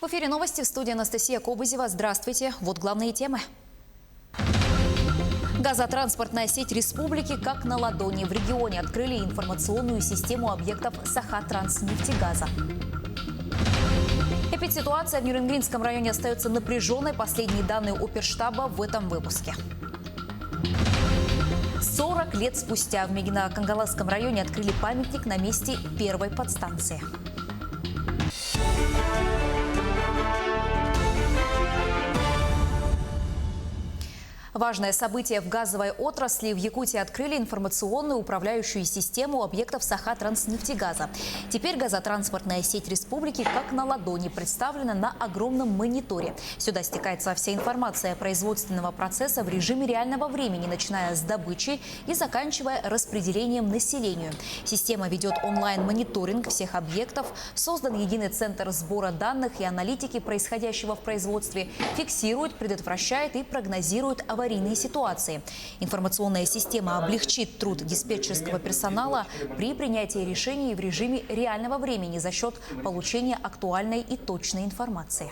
В эфире новости, в студии Анастасия Кобызева. Здравствуйте. Вот главные темы. Газотранспортная сеть республики как на ладони. В регионе открыли информационную систему объектов Сахатранснефтегаза. Эпидситуация в Нюрнбергском районе остается напряженной. Последние данные оперштаба в этом выпуске. 40 лет спустя в Мегино-Кангаласском районе открыли памятник на месте первой подстанции. Важное событие в газовой отрасли. В Якутии открыли информационную управляющую систему объектов Сахатранснефтегаза. Теперь газотранспортная сеть республики как на ладони представлена на огромном мониторе. Сюда стекается вся информация производственного процесса в режиме реального времени, начиная с добычи и заканчивая распределением населению. Система ведет онлайн-мониторинг всех объектов, создан единый центр сбора данных и аналитики происходящего в производстве, фиксирует, предотвращает и прогнозирует аварийные ситуации. Информационная система облегчит труд диспетчерского персонала при принятии решений в режиме реального времени за счет получения актуальной и точной информации.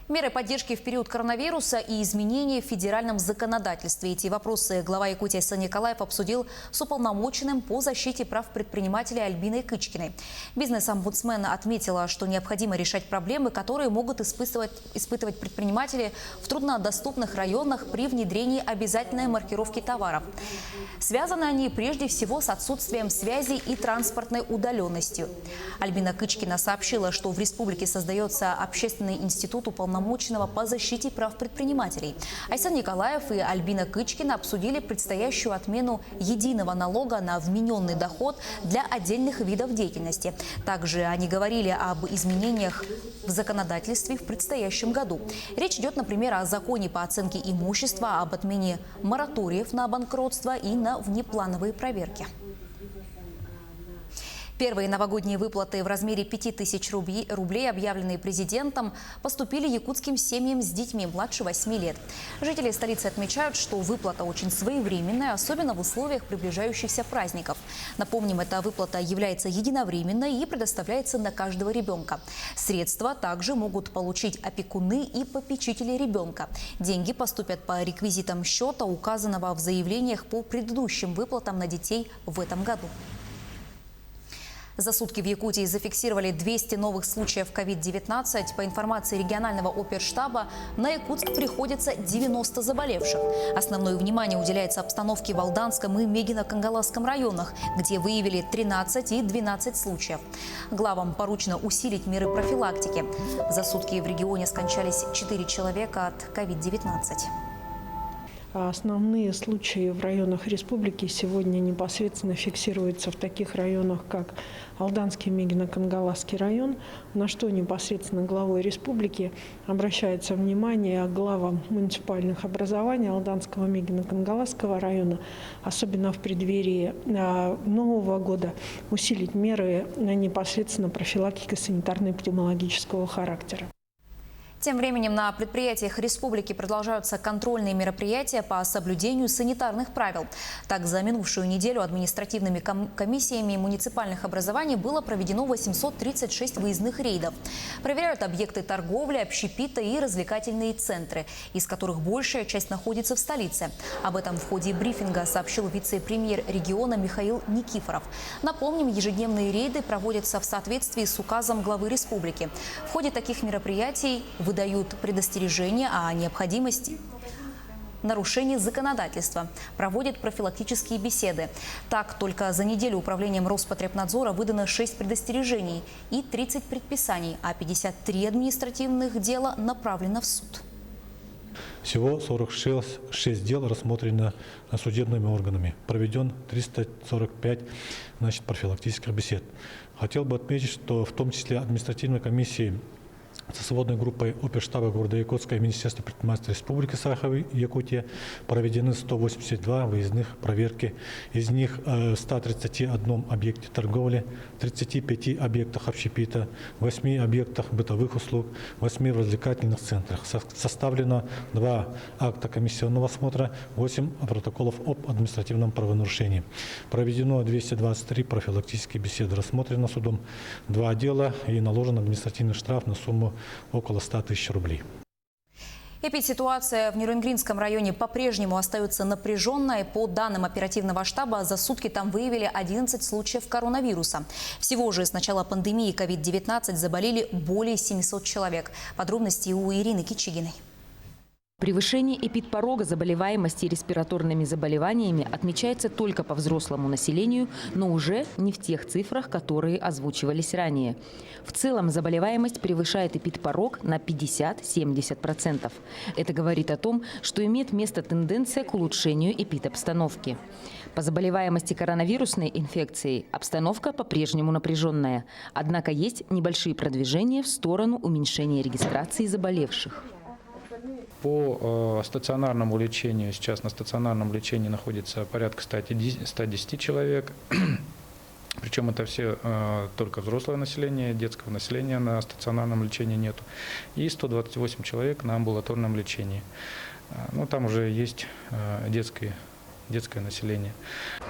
Меры поддержки в период коронавируса и изменения в федеральном законодательстве. Эти вопросы глава Якутии Сан Николаев обсудил с уполномоченным по защите прав предпринимателей Альбиной Кычкиной. Бизнес-омбудсмен отметила, что необходимо решать проблемы, которые могут испытывать предприниматели в труднодоступных районах при внедрении обязательной маркировки товаров. Связаны они прежде всего с отсутствием связи и транспортной удаленностью. Альбина Кычкина сообщила, что в республике создается общественный институт уполномоченного по защите прав предпринимателей. Айсан Николаев и Альбина Кычкина обсудили предстоящую отмену единого налога на вмененный доход для отдельных видов деятельности. Также они говорили об изменениях в законодательстве в предстоящем году. Речь идет, например, о законе по оценке имущества, об отмене мораториев на банкротство и на внеплановые проверки. Первые новогодние выплаты в размере 5000 рублей, объявленные президентом, поступили якутским семьям с детьми младше 8 лет. Жители столицы отмечают, что выплата очень своевременная, особенно в условиях приближающихся праздников. Напомним, эта выплата является единовременной и предоставляется на каждого ребенка. Средства также могут получить опекуны и попечители ребенка. Деньги поступят по реквизитам счета, указанного в заявлениях по предыдущим выплатам на детей в этом году. За сутки в Якутии зафиксировали 200 новых случаев COVID-19. По информации регионального оперштаба, на Якутск приходится 90 заболевших. Основное внимание уделяется обстановке в Алданском и Мегино-Кангаласском районах, где выявили 13 и 12 случаев. Главам поручено усилить меры профилактики. За сутки в регионе скончались 4 человека от COVID-19. Основные случаи в районах республики сегодня непосредственно фиксируются в таких районах, как Алданский Мегино-Кангаласский район, на что непосредственно главой республики обращается внимание главам муниципальных образований Алданского Мегино-Кангаласского района, особенно в преддверии Нового года, усилить меры непосредственно профилактики санитарно-эпидемиологического характера. Тем временем на предприятиях республики продолжаются контрольные мероприятия по соблюдению санитарных правил. Так, за минувшую неделю административными комиссиями муниципальных образований было проведено 836 выездных рейдов. Проверяют объекты торговли, общепита и развлекательные центры, из которых большая часть находится в столице. Об этом в ходе брифинга сообщил вице-премьер региона Михаил Никифоров. Напомним, ежедневные рейды проводятся в соответствии с указом главы республики. В ходе таких мероприятий выдают предостережения о необходимости нарушения законодательства, проводят профилактические беседы. Так, только за неделю управлением Роспотребнадзора выдано 6 предостережений и 30 предписаний, а 53 административных дела направлено в суд. Всего 46 дел рассмотрено судебными органами. Проведен 345 профилактических бесед. Хотел бы отметить, что в том числе административной комиссии со сводной группой оперштаба города Якутска и Министерства предпринимательства Республики Саха-Якутия проведены 182 выездных проверки. Из них в 131 объекте торговли, 35 объектах общепита, 8 объектах бытовых услуг, 8 развлекательных центрах. Составлено 2 акта комиссионного осмотра, 8 протоколов об административном правонарушении. Проведено 223 профилактические беседы. Рассмотрено судом 2 дела и наложен административный штраф на сумму около 100 тысяч рублей. Эпидситуация в Нерюнгринском районе по-прежнему остается напряженной. По данным оперативного штаба, за сутки там выявили 11 случаев коронавируса. Всего же с начала пандемии COVID-19 заболели более 700 человек. Подробности у Ирины Кичигиной. Превышение эпидпорога заболеваемости респираторными заболеваниями отмечается только по взрослому населению, но уже не в тех цифрах, которые озвучивались ранее. В целом заболеваемость превышает эпидпорог на 50-70%. Это говорит о том, что имеет место тенденция к улучшению эпидобстановки. По заболеваемости коронавирусной инфекцией обстановка по-прежнему напряженная. Однако есть небольшие продвижения в сторону уменьшения регистрации заболевших. По стационарному лечению, сейчас на стационарном лечении находится порядка 110 человек. Причем это все только взрослое население, детского населения на стационарном лечении нету. И 128 человек на амбулаторном лечении. Ну, там уже есть детское население.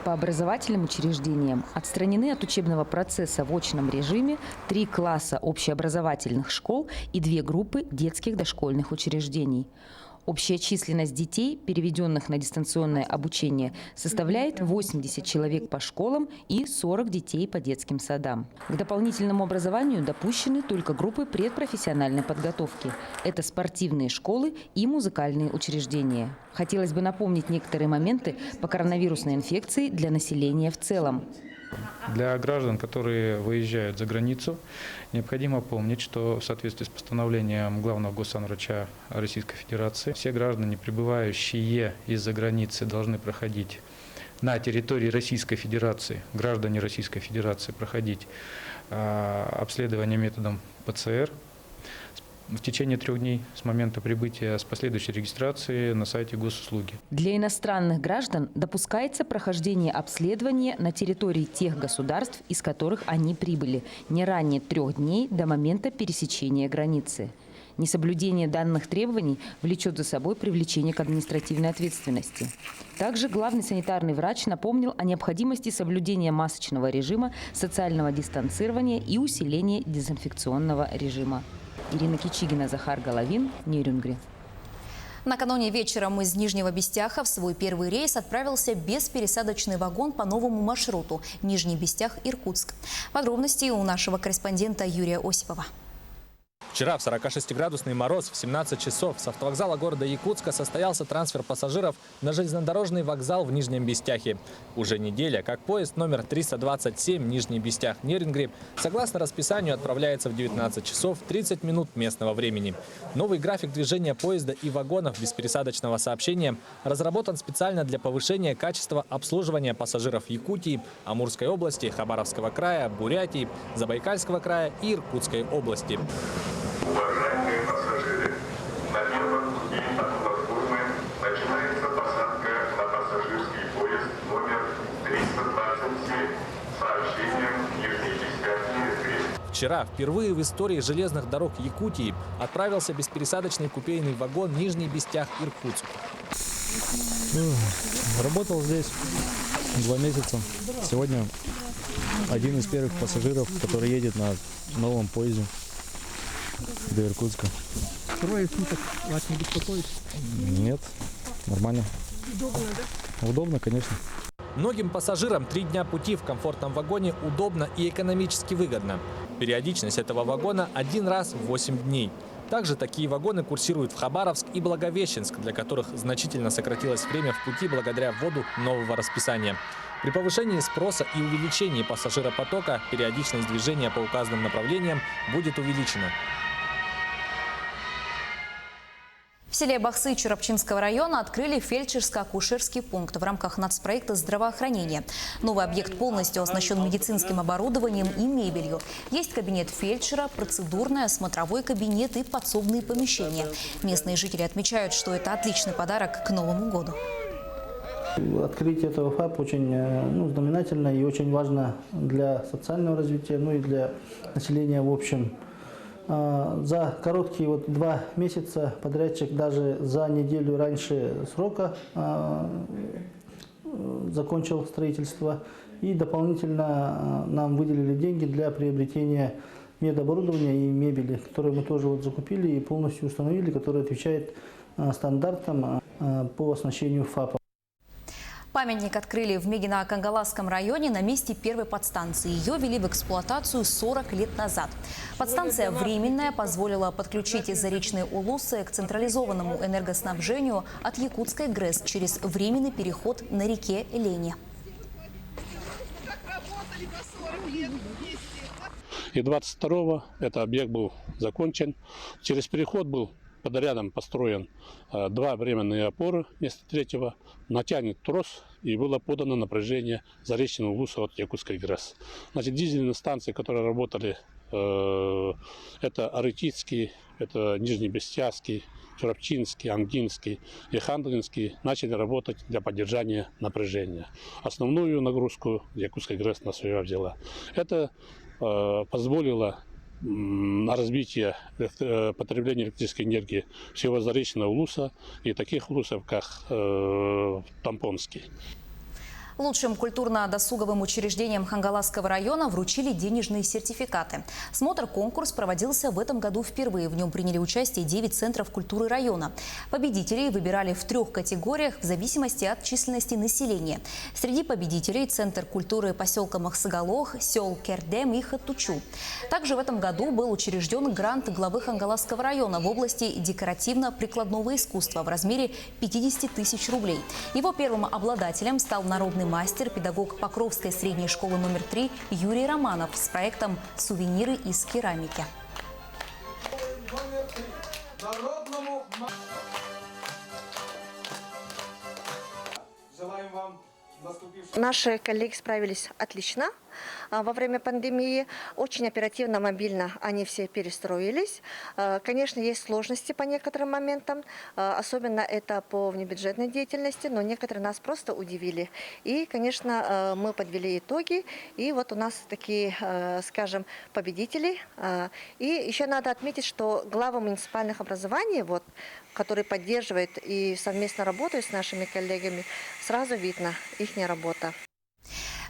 По образовательным учреждениям отстранены от учебного процесса в очном режиме 3 класса общеобразовательных школ и 2 группы детских дошкольных учреждений. Общая численность детей, переведенных на дистанционное обучение, составляет 80 человек по школам и 40 детей по детским садам. К дополнительному образованию допущены только группы предпрофессиональной подготовки. Это спортивные школы и музыкальные учреждения. Хотелось бы напомнить некоторые моменты по коронавирусной инфекции для населения в целом. Для граждан, которые выезжают за границу, необходимо помнить, что в соответствии с постановлением главного госсанврача Российской Федерации все граждане, прибывающие из-за границы, должны проходить на территории Российской Федерации, граждане Российской Федерации проходить обследование методом ПЦР в течение 3 дней с момента прибытия с последующей регистрацией на сайте госуслуги. Для иностранных граждан допускается прохождение обследования на территории тех государств, из которых они прибыли, не ранее 3 дней до момента пересечения границы. Несоблюдение данных требований влечет за собой привлечение к административной ответственности. Также главный санитарный врач напомнил о необходимости соблюдения масочного режима, социального дистанцирования и усиления дезинфекционного режима. Ирина Кичигина, Захар Головин, Нерюнгри. Накануне вечером из Нижнего Бестяха в свой первый рейс отправился беспересадочный вагон по новому маршруту Нижний Бестях-Иркутск. Подробности у нашего корреспондента Юрия Осипова. Вчера в 46-градусный мороз в 17 часов с автовокзала города Якутска состоялся трансфер пассажиров на железнодорожный вокзал в Нижнем Бестяхе. Уже неделя, как поезд номер 327 Нижний Бестях-Нерюнгри согласно расписанию отправляется в 19 часов 30 минут местного времени. Новый график движения поезда и вагонов беспересадочного сообщения разработан специально для повышения качества обслуживания пассажиров Якутии, Амурской области, Хабаровского края, Бурятии, Забайкальского края и Иркутской области. Уважаемые пассажиры, на первом пути от платформы начинается посадка на пассажирский поезд номер 327 с сообщением Нижний Бестях-Нерюнгри. Вчера впервые в истории железных дорог Якутии отправился беспересадочный купейный вагон Нижний Бестях-Иркутск. Работал здесь 2 месяца. Сегодня один из первых пассажиров, который едет на новом поезде до Иркутска. 3 суток вас не беспокоит? Нет, нормально. Удобно, да? Удобно, конечно. Многим пассажирам 3 дня пути в комфортном вагоне удобно и экономически выгодно. Периодичность этого вагона 1 раз в 8 дней. Также такие вагоны курсируют в Хабаровск и Благовещенск, для которых значительно сократилось время в пути благодаря вводу нового расписания. При повышении спроса и увеличении пассажиропотока периодичность движения по указанным направлениям будет увеличена. селе Бахсы Чурапчинского района открыли фельдшерско-акушерский пункт в рамках нацпроекта здравоохранения. Новый объект полностью оснащен медицинским оборудованием и мебелью. Есть кабинет фельдшера, процедурная, смотровой кабинет и подсобные помещения. Местные жители отмечают, что это отличный подарок к Новому году. Открытие этого ФАП очень знаменательно и очень важно для социального развития, и для населения в общем. За короткие 2 месяца подрядчик даже за неделю раньше срока закончил строительство. И дополнительно нам выделили деньги для приобретения медоборудования и мебели, которые мы тоже закупили и полностью установили, который отвечает стандартам по оснащению ФАПа. Памятник открыли в Мегино-Кангаласском районе на месте первой подстанции. Ее ввели в эксплуатацию 40 лет назад. Подстанция временная, позволила подключить заречные улусы к централизованному энергоснабжению от Якутской ГРЭС через временный переход на реке Лени. И 22-го этот объект был закончен. Через переход был под рядом построен 2 временные опоры вместо 3-го, натянут трос и было подано напряжение заречного улуса от Якутской ГРЭС. Значит, дизельные станции, которые работали, это Арытицкий, это Нижнебестязский, Чурапчинский, Ангинский и Хандлинский, начали работать для поддержания напряжения. Основную нагрузку Якутская ГРЭС на себя взяла. Это позволило на развитие потребления электрической энергии всего заречного улуса и таких улусов, как Тампонский. Лучшим культурно-досуговым учреждениям Хангаласского района вручили денежные сертификаты. Смотр-конкурс проводился в этом году впервые. В нем приняли участие 9 центров культуры района. Победителей выбирали в 3 категориях в зависимости от численности населения. Среди победителей Центр культуры поселка Махсагалох, сел Кердем и Хатучу. Также в этом году был учрежден грант главы Хангаласского района в области декоративно-прикладного искусства в размере 50 тысяч рублей. Его первым обладателем стал народный мастер, педагог Покровской средней школы номер 3 Юрий Романов с проектом «Сувениры из керамики». Наши коллеги справились отлично во время пандемии. Очень оперативно, мобильно они все перестроились. Конечно, есть сложности по некоторым моментам, особенно это по внебюджетной деятельности, но некоторые нас просто удивили. И, конечно, мы подвели итоги, и вот у нас такие, скажем, победители. И еще надо отметить, что главы муниципальных образований, которые поддерживают и совместно работают с нашими коллегами, сразу видно их работа.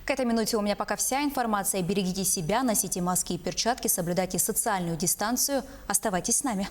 К этой минуте у меня пока вся информация. Берегите себя, носите маски и перчатки, соблюдайте социальную дистанцию. Оставайтесь с нами.